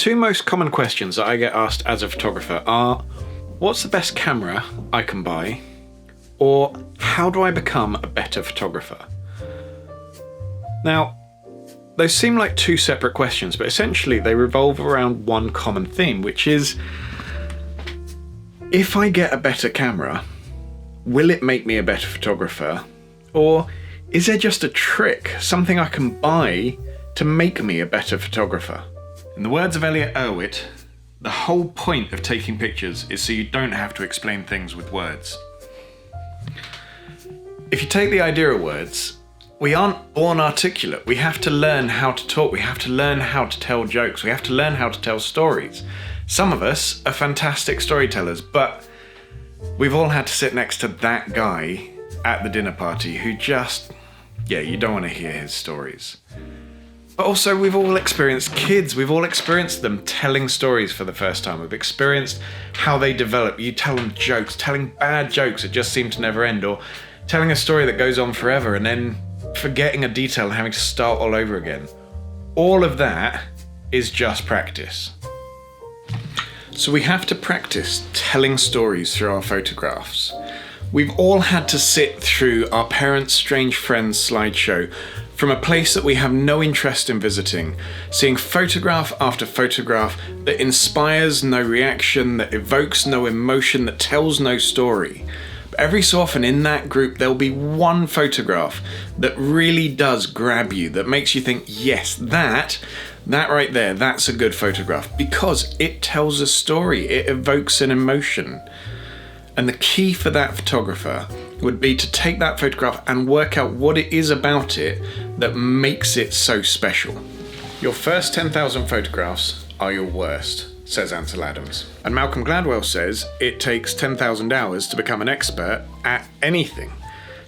two most common questions that I get asked as a photographer are, what's the best camera I can buy? Or how do I become a better photographer? Now, those seem like two separate questions, but essentially they revolve around one common theme, which is, if I get a better camera, will it make me a better photographer? Or is there just a trick, something I can buy to make me a better photographer? In the words of Elliot Erwitt, the whole point of taking pictures is so you don't have to explain things with words. If you take the idea of words, we aren't born articulate. We have to learn how to talk. We have to learn how to tell jokes. We have to learn how to tell stories. Some of us are fantastic storytellers, but we've all had to sit next to that guy at the dinner party who just, you don't want to hear his stories. But also, we've all experienced kids. We've all experienced them telling stories for the first time. We've experienced how they develop. You tell them jokes, telling bad jokes that just seem to never end, or telling a story that goes on forever and then forgetting a detail and having to start all over again. All of that is just practice. So we have to practice telling stories through our photographs. We've all had to sit through our parents' strange friends slideshow from a place that we have no interest in visiting, seeing photograph after photograph that inspires no reaction, that evokes no emotion, that tells no story. But every so often in that group there'll be one photograph that really does grab you, that makes you think, yes, that right there, that's a good photograph, because it tells a story, it evokes an emotion. And the key for that photographer would be to take that photograph and work out what it is about it that makes it so special. Your first 10,000 photographs are your worst, says Ansel Adams. And Malcolm Gladwell says it takes 10,000 hours to become an expert at anything.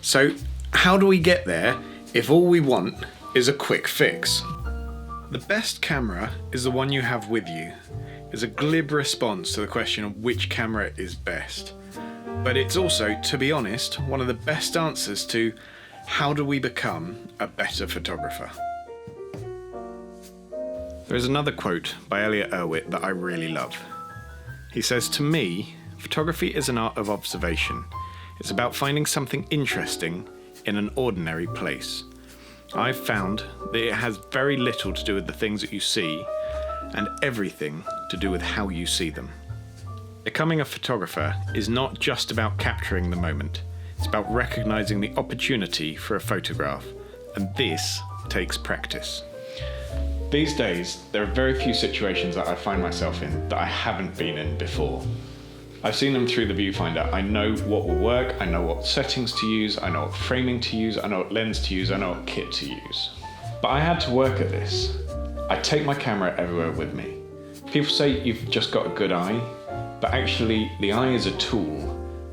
So how do we get there if all we want is a quick fix? The best camera is the one you have with you. Is a glib response to the question of which camera is best. But it's also, to be honest, one of the best answers to how do we become a better photographer. There is another quote by Elliot Erwitt that I really love. He says, "To me, photography is an art of observation. It's about finding something interesting in an ordinary place. I've found that it has very little to do with the things that you see and everything to do with how you see them." Becoming a photographer is not just about capturing the moment. It's about recognizing the opportunity for a photograph, and this takes practice. These days, there are very few situations that I find myself in that I haven't been in before. I've seen them through the viewfinder. I know what will work, I know what settings to use, I know what framing to use, I know what lens to use, I know what kit to use. But I had to work at this. I take my camera everywhere with me. People say you've just got a good eye, but actually the eye is a tool.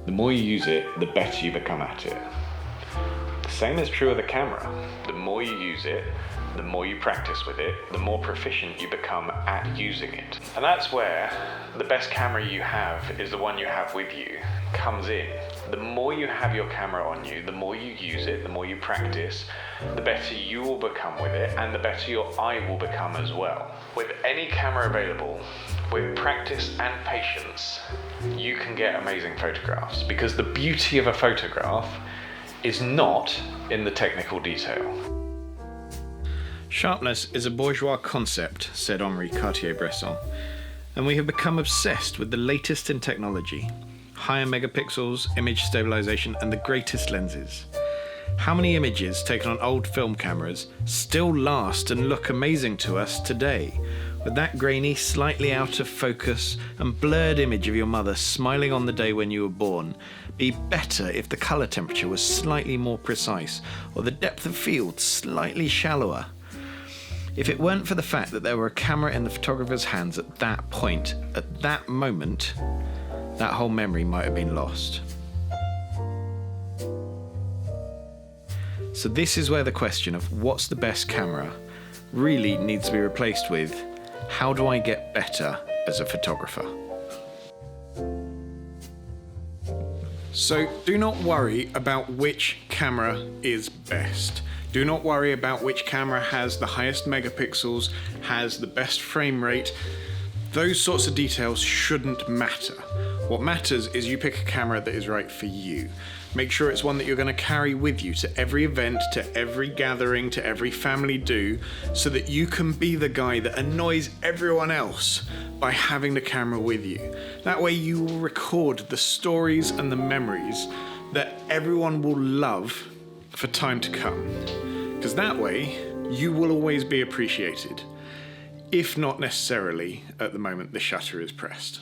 The more you use it, the better you become at it. The same is true of the camera. The more you use it, the more you practice with it, the more proficient you become at using it. And that's where the best camera you have is the one you have with you comes in. The more you have your camera on you, the more you use it, the more you practice, the better you will become with it, and the better your eye will become as well. With any camera available, with practice and patience, you can get amazing photographs, because the beauty of a photograph is not in the technical detail. Sharpness is a bourgeois concept, said Henri Cartier-Bresson, and we have become obsessed with the latest in technology, higher megapixels, image stabilization, and the greatest lenses. How many images taken on old film cameras still last and look amazing to us today? With that grainy, slightly out of focus and blurred image of your mother smiling on the day when you were born be better if the colour temperature was slightly more precise, or the depth of field slightly shallower? If it weren't for the fact that there were a camera in the photographer's hands at that point, at that moment, that whole memory might have been lost. So this is where the question of what's the best camera really needs to be replaced with, how do I get better as a photographer? So do not worry about which camera is best. Do not worry about which camera has the highest megapixels, has the best frame rate. Those sorts of details shouldn't matter. What matters is you pick a camera that is right for you. Make sure it's one that you're going to carry with you to every event, to every gathering, to every family do, so that you can be the guy that annoys everyone else by having the camera with you. That way you will record the stories and the memories that everyone will love for time to come. Because that way you will always be appreciated, if not necessarily at the moment the shutter is pressed.